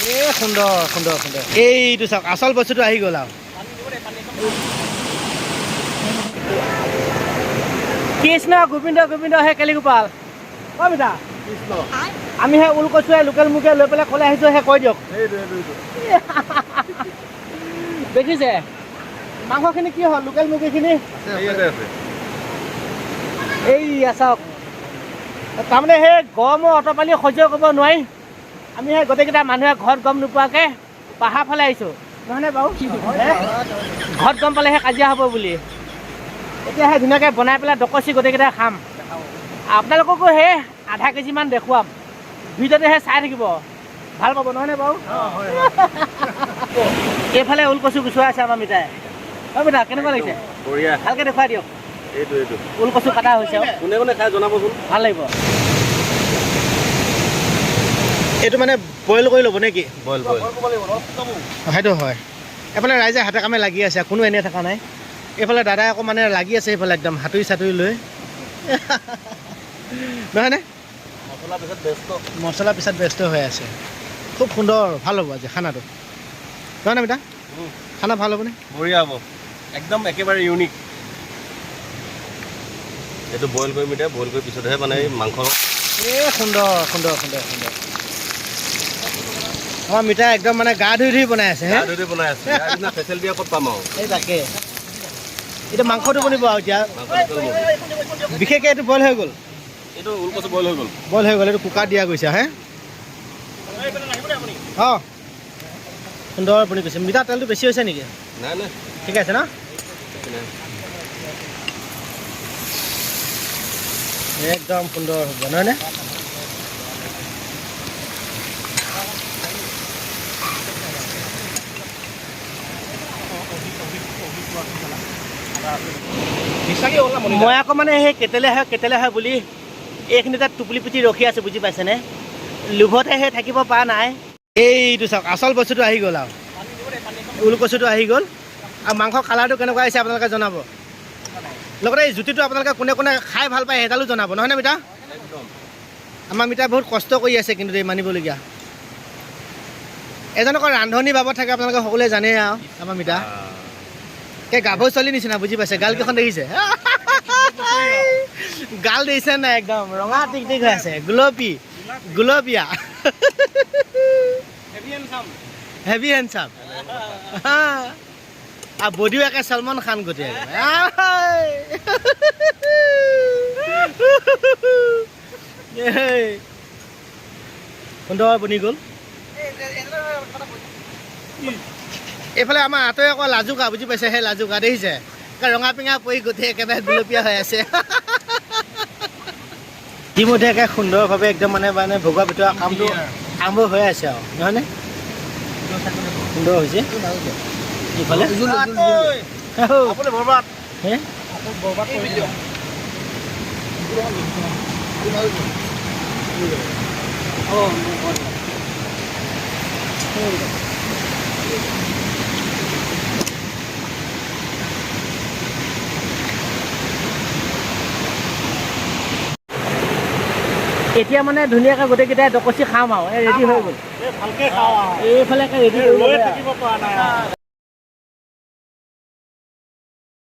সুন্দৰ সুন্দৰ সুন্দৰ এইটো চাওক আচল বস্তুটো আহি গ'ল আৰু কৃষ্ণ গোবিন্দ গোবিন্দ হে কেলিগোপাল কৈ বিতা কৃষ্ণ আমি হে ওলকচুৱে লোকেল মুৰ্গী লৈ পেলাই ক'লে আহিছোঁ হে কৈ দিয়ক দেখিছে মাংসখিনি কি হ'ল লোকেল মুৰ্গীখিনি এইয়া চাওক তাৰমানে সেই গৰমৰ অটপালি সহ্য কৰিব নোৱাৰি আমি সেই গোটেইকেইটা মানুহে ঘৰত গম নোপোৱাকৈ পাহাৰ ফালে আহিছোঁ নহয়নে বাৰু ঘৰত গম পালেহে কাজিয়া হ'ব বুলি এতিয়া সেই ধুনীয়াকৈ বনাই পেলাই ডকচি গোটেইকেইটা খাম আপোনালোককো সেই আধা কেজিমান দেখুৱাম ভিডিঅ'তে সেই চাই থাকিব ভাল পাব নহয়নে বাৰু এইফালে ওলকচু গুচোৱা আছে আমাৰ মিঠাই হয় মিঠা কেনেকুৱা লাগিছে ভালকৈ দেখুৱাই দিয়ক ওলকচু কাটা হৈছে কোনে কোনে খাই জনাবচোন ভাল লাগিব এইটো মানে বইল কৰি ল'ব নেকি বইল সেইটো হয় এইফালে ৰাইজে হাতে কামে লাগি আছে কোনো এনেই থকা নাই এইফালে দাদাই আকৌ মানে লাগি আছে এইফালে একদম হাতুৰি চাতুৰি লৈ নহয়নে মছলা পিছত ব্যস্ত হৈ আছে খুব সুন্দৰ ভাল হ'ব আজি খানাটো নহয়নে বেটা খানা ভাল হ'বনে বঢ়িয়া হ'ব একদম একেবাৰে ইউনিক এইটো বইল কৰি মিঠাই বইল কৰি পিছতহে মানে মাংস সুন্দৰ সুন্দৰ সুন্দৰ সুন্দৰ আমাৰ মিঠাই একদম মানে গা ধুই ধুই বনাই আছে ফেচিলিটি ক'ত পাম আৰু এই তাকে এতিয়া মাংসটো বনিব আৰু এতিয়া বিশেষকৈ এইটো বইল হৈ গ'ল এইটো ওলকচু বইল হৈ গ'ল এইটো কুকাৰ দিয়া গৈছে হে অঁ সুন্দৰ বনি গৈছে মিঠা তেলটো বেছি হৈছে নেকি নাই নাই ঠিক আছে ন একদম সুন্দৰ হ'ব নহয়নে মই আকৌ মানে সেই কেতেলে হয় বুলি এইখিনিতে টোপলি পুতি ৰখি আছোঁ বুজি পাইছেনে লোভতে সেই থাকিব পৰা নাই এইটো চাওক আচল বস্তুটো আহি গ'ল আৰু ওলকচুটো আহি গ'ল আৰু মাংস কালাৰটো কেনেকুৱা আহিছে আপোনালোকে জনাব লগতে এই জুতিটো আপোনালোকে কোনে কোনে খাই ভাল পায় সেইডালো জনাব নহয়নে মিতা আমাৰ মিতা বহুত কষ্ট কৰি আছে কিন্তু এই মানিবলগীয়া এজন আকৌ ৰান্ধনি বাবদ থাকে আপোনালোকে সকলোৱে জানে আৰু আমাৰ মিতা এই গাভৰু ছোৱালী নিচিনা বুজি পাইছে গাল কেইখন দেখিছে গাল দেখিছে নাই একদম ৰঙা টিক টিক হৈ আছে গুলপীয়া হেভি হেণ্ডচাম আৰু বডিও একে সলমান খান গোটেই সুন্দৰ বনি গ'ল এইফালে আমাৰ আঁতৰে আকৌ লাজুকা বুজি পাইছে সেই লাজুকা দেখিছে ৰঙা পিঙা পৰি গোটেই একেবাৰে গুলপীয়া হৈ আছে ইতিমধ্যে একে সুন্দৰভাৱে একদম মানে ভগোৱা ভিতৰা কামটো আৰম্ভ হৈ আছে আৰু নহয়নে সুন্দৰ হৈছে ইফালে এতিয়া মানে ধুনীয়াকৈ গোটেইকেইটাই ডকচি খাম আৰু ৰেডি হৈ গ'ল ভালকৈ খাওঁ এইফালে ৰেডি